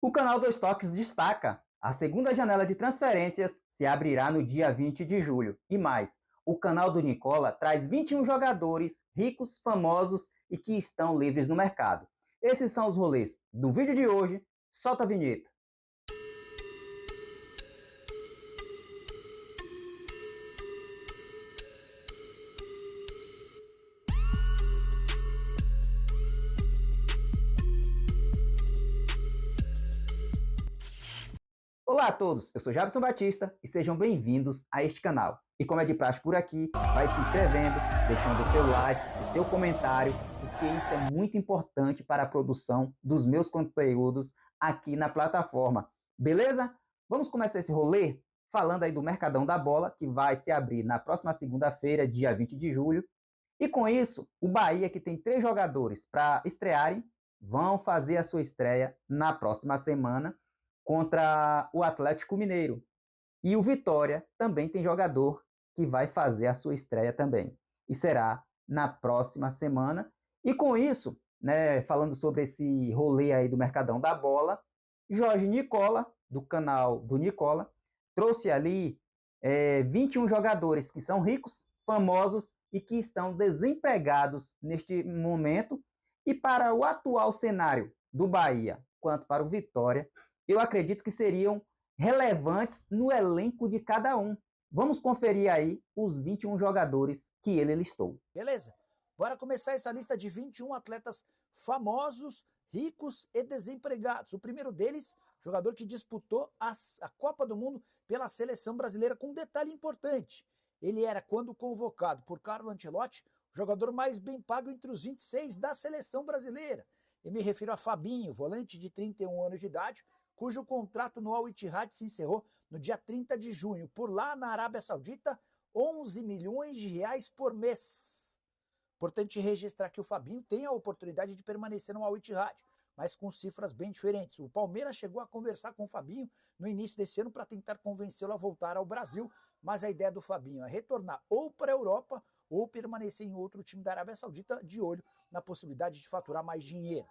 O canal Dois Toques destaca: a segunda janela de transferências se abrirá no dia 20 de julho. E mais, o canal do Nicola traz 21 jogadores ricos, famosos e que estão livres no mercado. Esses são os rolês do vídeo de hoje. Solta a vinheta. Olá a todos, eu sou Jabson Batista e sejam bem-vindos a este canal. E como é de praxe por aqui, vai se inscrevendo, deixando o seu like, o seu comentário, porque isso é muito importante para a produção dos meus conteúdos aqui na plataforma. Beleza? Vamos começar esse rolê falando aí do Mercadão da Bola, que vai se abrir na próxima segunda-feira, dia 20 de julho. E com isso, o Bahia, que tem 3 jogadores para estrearem, vão fazer a sua estreia na próxima semana contra o Atlético Mineiro. E o Vitória também tem jogador que vai fazer a sua estreia também. E será na próxima semana. E com isso, né, falando sobre esse rolê aí do Mercadão da Bola, Jorge Nicola, do canal do Nicola, trouxe ali 21 jogadores que são ricos, famosos e que estão desempregados neste momento. E para o atual cenário do Bahia, quanto para o Vitória, eu acredito que seriam relevantes no elenco de cada um. Vamos conferir aí os 21 jogadores que ele listou. Beleza? Bora começar essa lista de 21 atletas famosos, ricos e desempregados. O primeiro deles, jogador que disputou a Copa do Mundo pela seleção brasileira, com um detalhe importante. Ele era, quando convocado por Carlo Ancelotti, o jogador mais bem pago entre os 26 da seleção brasileira. Eu me refiro a Fabinho, volante de 31 anos de idade, cujo contrato no Al Ittihad se encerrou no dia 30 de junho. Por lá, na Arábia Saudita, 11 milhões de reais por mês. Importante registrar que o Fabinho tem a oportunidade de permanecer no Al Ittihad, mas com cifras bem diferentes. O Palmeiras chegou a conversar com o Fabinho no início desse ano para tentar convencê-lo a voltar ao Brasil, mas a ideia do Fabinho é retornar ou para a Europa ou permanecer em outro time da Arábia Saudita, de olho na possibilidade de faturar mais dinheiro.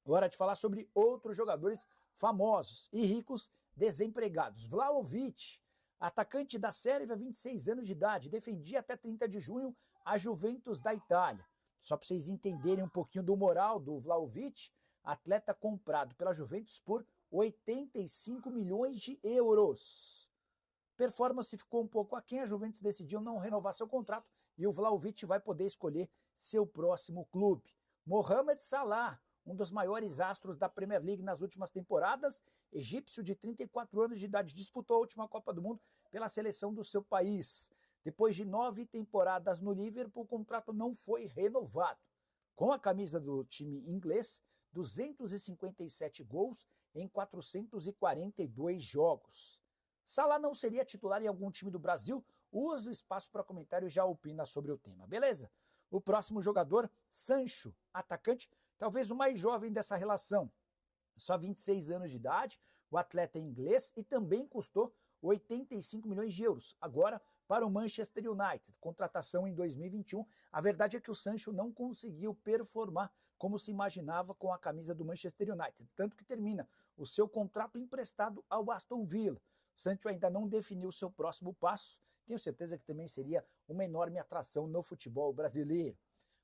Hora de falar sobre outros jogadores famosos e ricos desempregados. Vlahovic, atacante da Sérvia, 26 anos de idade, defendia até 30 de junho a Juventus da Itália. Só para vocês entenderem um pouquinho do moral do Vlahovic, atleta comprado pela Juventus por 85 milhões de euros. Performance ficou um pouco aquém, a Juventus decidiu não renovar seu contrato e o Vlahovic vai poder escolher seu próximo clube. Mohamed Salah, um dos maiores astros da Premier League nas últimas temporadas, egípcio de 34 anos de idade, disputou a última Copa do Mundo pela seleção do seu país. Depois de 9 temporadas no Liverpool, o contrato não foi renovado. Com a camisa do time inglês, 257 gols em 442 jogos. Salah não seria titular em algum time do Brasil? Use o espaço para comentário e já opina sobre o tema, beleza? O próximo jogador, Sancho, atacante, talvez o mais jovem dessa relação. Só 26 anos de idade, o atleta é inglês e também custou 85 milhões de euros. Agora para o Manchester United, contratação em 2021. A verdade é que o Sancho não conseguiu performar como se imaginava com a camisa do Manchester United, tanto que termina o seu contrato emprestado ao Aston Villa. O Sancho ainda não definiu o seu próximo passo, tenho certeza que também seria uma enorme atração no futebol brasileiro.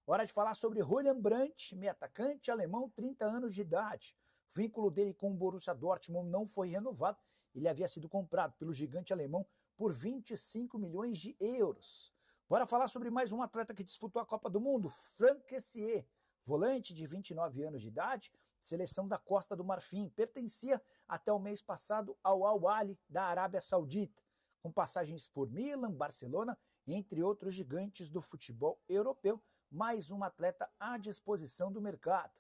Hora de falar sobre Julian Brandt, meio atacante alemão, 30 anos de idade. O vínculo dele com o Borussia Dortmund não foi renovado. Ele havia sido comprado pelo gigante alemão por 25 milhões de euros. Bora falar sobre mais um atleta que disputou a Copa do Mundo, Franck Kessié, volante de 29 anos de idade, seleção da Costa do Marfim. Pertencia até o mês passado ao Al Ahly da Arábia Saudita, com passagens por Milan, Barcelona, entre outros gigantes do futebol europeu. Mais um atleta à disposição do mercado.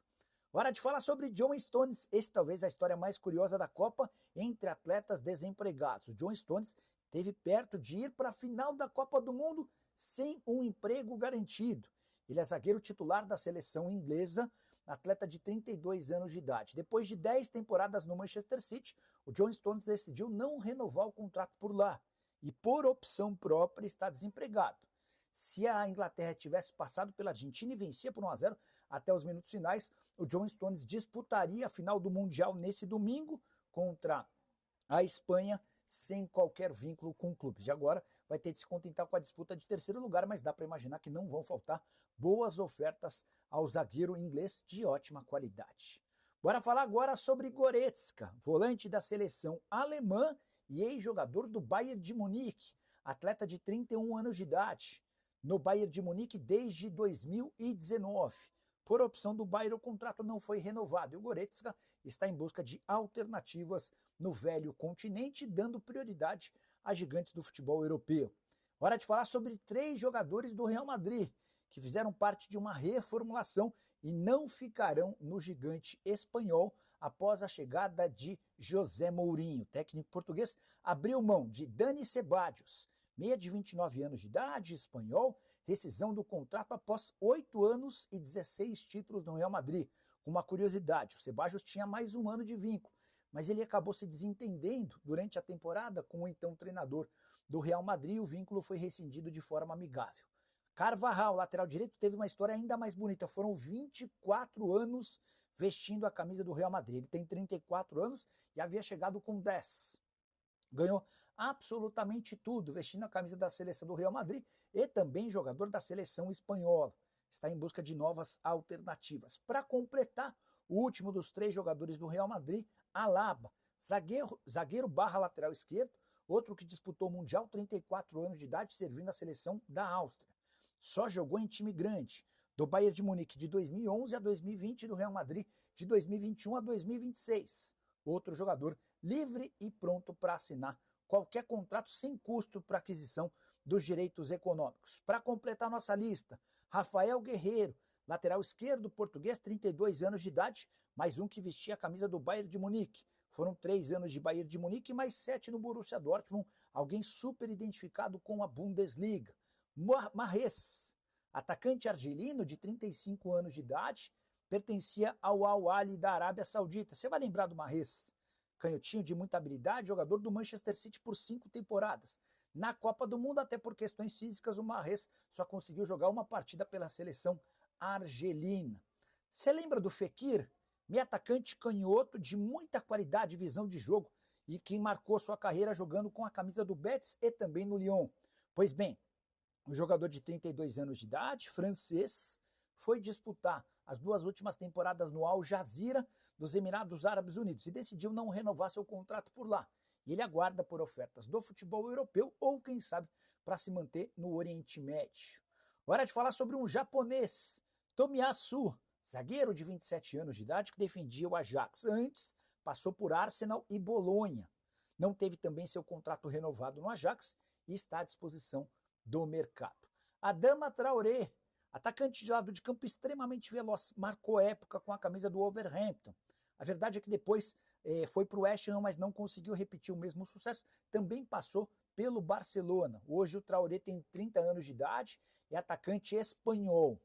Hora de falar sobre John Stones. Esse talvez a história mais curiosa da Copa entre atletas desempregados. O John Stones esteve perto de ir para a final da Copa do Mundo sem um emprego garantido. Ele é zagueiro titular da seleção inglesa, atleta de 32 anos de idade. Depois de 10 temporadas no Manchester City, o John Stones decidiu não renovar o contrato por lá e, por opção própria, está desempregado. Se a Inglaterra tivesse passado pela Argentina e vencia por 1-0 até os minutos finais, o John Stones disputaria a final do Mundial nesse domingo contra a Espanha, sem qualquer vínculo com o clube. E agora vai ter de se contentar com a disputa de terceiro lugar, mas dá para imaginar que não vão faltar boas ofertas ao zagueiro inglês de ótima qualidade. Bora falar agora sobre Goretzka, volante da seleção alemã e ex-jogador do Bayern de Munique, atleta de 31 anos de idade, no Bayern de Munique desde 2019. Por opção do Bayern, o contrato não foi renovado e o Goretzka está em busca de alternativas no velho continente, dando prioridade a gigantes do futebol europeu. Hora de falar sobre 3 jogadores do Real Madrid, que fizeram parte de uma reformulação e não ficarão no gigante espanhol após a chegada de José Mourinho. O técnico português abriu mão de Dani Ceballos, meia de 29 anos de idade, espanhol, rescisão do contrato após 8 anos e 16 títulos no Real Madrid. Uma curiosidade, o Ceballos tinha mais um ano de vínculo, mas ele acabou se desentendendo durante a temporada com o então treinador do Real Madrid e o vínculo foi rescindido de forma amigável. Carvajal, lateral direito, teve uma história ainda mais bonita. Foram 24 anos vestindo a camisa do Real Madrid. Ele tem 34 anos e havia chegado com 10. Ganhou absolutamente tudo, vestindo a camisa da seleção do Real Madrid e também jogador da seleção espanhola. Está em busca de novas alternativas. Para completar, o último dos 3 jogadores do Real Madrid, Alaba, zagueiro barra lateral esquerdo, outro que disputou o Mundial, 34 anos de idade, servindo a seleção da Áustria. Só jogou em time grande, do Bayern de Munique de 2011 a 2020 e do Real Madrid de 2021 a 2026. Outro jogador livre e pronto para assinar qualquer contrato sem custo para aquisição dos direitos econômicos. Para completar nossa lista, Rafael Guerreiro, lateral esquerdo português, 32 anos de idade, mais um que vestia a camisa do Bayern de Munique. Foram 3 anos de Bayern de Munique e mais 7 no Borussia Dortmund, alguém super identificado com a Bundesliga. Mahrez, atacante argelino de 35 anos de idade, pertencia ao Al Ahly da Arábia Saudita. Você vai lembrar do Mahrez? Canhotinho de muita habilidade, jogador do Manchester City por 5 temporadas. Na Copa do Mundo, até por questões físicas, o Mahrez só conseguiu jogar uma partida pela seleção argelina. Você lembra do Fekir? Meio atacante canhoto de muita qualidade e visão de jogo e que marcou sua carreira jogando com a camisa do Betis e também no Lyon. Pois bem, o jogador de 32 anos de idade, francês, foi disputar as 2 últimas temporadas no Al Jazeera dos Emirados Árabes Unidos e decidiu não renovar seu contrato por lá. E ele aguarda por ofertas do futebol europeu ou, quem sabe, para se manter no Oriente Médio. Hora de falar sobre um japonês, Tomiyasu, zagueiro de 27 anos de idade que defendia o Ajax. Antes, passou por Arsenal e Bolonha. Não teve também seu contrato renovado no Ajax e está à disposição do mercado. Adama Traoré, atacante de lado de campo extremamente veloz, marcou época com a camisa do Wolverhampton. A verdade é que depois foi para o West Ham, mas não conseguiu repetir o mesmo sucesso. Também passou pelo Barcelona. Hoje o Traoré tem 30 anos de idade, é atacante espanhol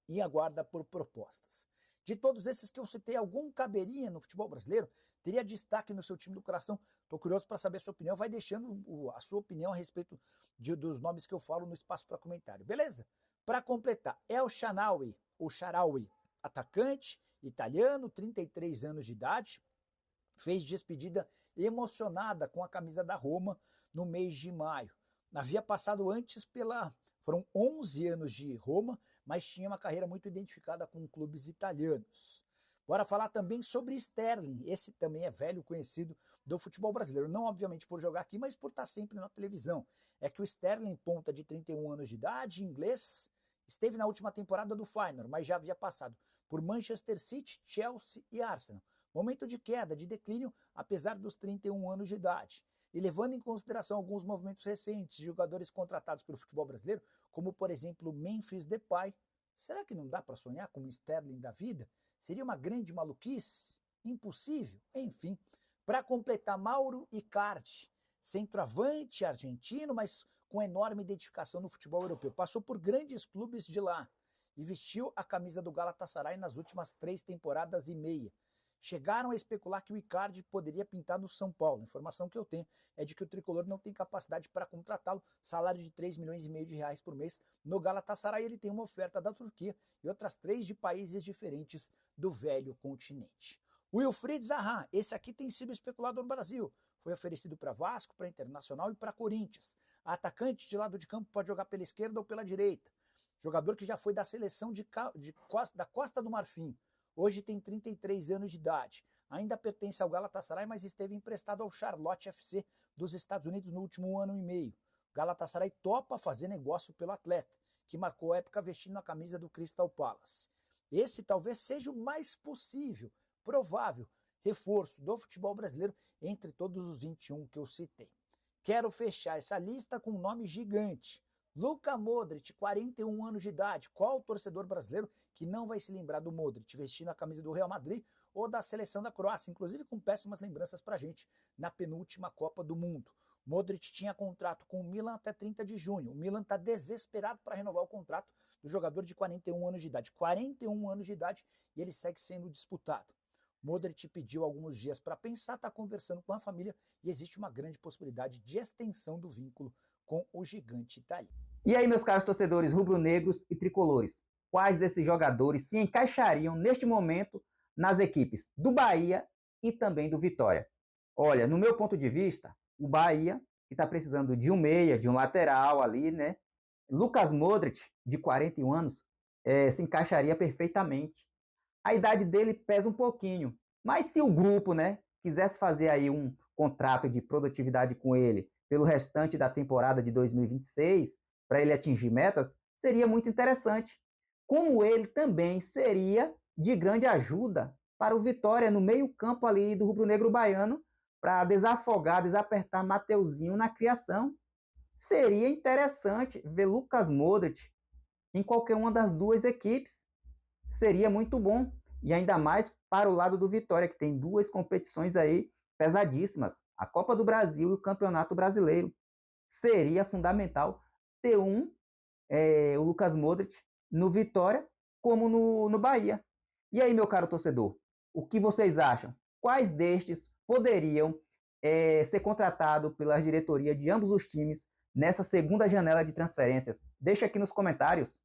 e aguarda por propostas. De todos esses que eu citei, algum caberia no futebol brasileiro? Teria destaque no seu time do coração? Estou curioso para saber a sua opinião. Vai deixando a sua opinião a respeito dos nomes que eu falo no espaço para comentário. Beleza? Para completar, El Shaarawy, o Shaarawy, atacante italiano, 33 anos de idade, fez despedida emocionada com a camisa da Roma no mês de maio. Havia passado antes foram 11 anos de Roma, mas tinha uma carreira muito identificada com clubes italianos. Bora falar também sobre Sterling. Esse também é velho conhecido do futebol brasileiro. Não, obviamente, por jogar aqui, mas por estar sempre na televisão. É que o Sterling, ponta de 31 anos de idade, inglês, esteve na última temporada do Feyenoord, mas já havia passado por Manchester City, Chelsea e Arsenal. Momento de queda, de declínio, apesar dos 31 anos de idade. E levando em consideração alguns movimentos recentes de jogadores contratados pelo futebol brasileiro, como por exemplo Memphis Depay, será que não dá para sonhar com o Sterling da vida? Seria uma grande maluquice? Impossível? Enfim, para completar, Mauro Icardi, centroavante argentino, mas com enorme identificação no futebol europeu. Passou por grandes clubes de lá e vestiu a camisa do Galatasaray nas últimas 3 temporadas e meia. Chegaram a especular que o Icardi poderia pintar no São Paulo. A informação que eu tenho é de que o tricolor não tem capacidade para contratá-lo. Salário de 3,5 milhões de reais por mês no Galatasaray. Ele tem uma oferta da Turquia e outras 3 de países diferentes do velho continente. Wilfried Zaha, esse aqui tem sido especulado no Brasil. Foi oferecido para Vasco, para Internacional e para Corinthians. Atacante de lado de campo, pode jogar pela esquerda ou pela direita. Jogador que já foi da seleção da Costa do Marfim. Hoje tem 33 anos de idade. Ainda pertence ao Galatasaray, mas esteve emprestado ao Charlotte FC dos Estados Unidos no último ano e meio. O Galatasaray topa fazer negócio pelo atleta, que marcou a época vestindo a camisa do Crystal Palace. Esse talvez seja o mais possível, provável reforço do futebol brasileiro entre todos os 21 que eu citei. Quero fechar essa lista com um nome gigante. Luka Modric, 41 anos de idade. Qual torcedor brasileiro que não vai se lembrar do Modric vestindo a camisa do Real Madrid ou da seleção da Croácia, inclusive com péssimas lembranças pra gente na penúltima Copa do Mundo. Modric tinha contrato com o Milan até 30 de junho. O Milan está desesperado para renovar o contrato do jogador de 41 anos de idade. 41 anos de idade e ele segue sendo disputado. Modric pediu alguns dias para pensar, está conversando com a família e existe uma grande possibilidade de extensão do vínculo com o gigante italiano. E aí, meus caros torcedores rubro-negros e tricolores, quais desses jogadores se encaixariam neste momento nas equipes do Bahia e também do Vitória? Olha, no meu ponto de vista, o Bahia, que está precisando de um meia, de um lateral ali, né? Lucas Modric, de 41 anos, se encaixaria perfeitamente. A idade dele pesa um pouquinho, mas se o grupo, né, quisesse fazer aí um contrato de produtividade com ele pelo restante da temporada de 2026, para ele atingir metas, seria muito interessante. Como ele também seria de grande ajuda para o Vitória no meio-campo ali do rubro-negro baiano, para desafogar, desapertar Mateuzinho na criação. Seria interessante ver Lucas Modric em qualquer uma das duas equipes. Seria muito bom. E ainda mais para o lado do Vitória, que tem duas competições aí pesadíssimas. A Copa do Brasil e o Campeonato Brasileiro. Seria fundamental ter o Lucas Modric no Vitória como no Bahia. E aí, meu caro torcedor, o que vocês acham? Quais destes poderiam ser contratados pela diretoria de ambos os times nessa segunda janela de transferências? Deixa aqui nos comentários.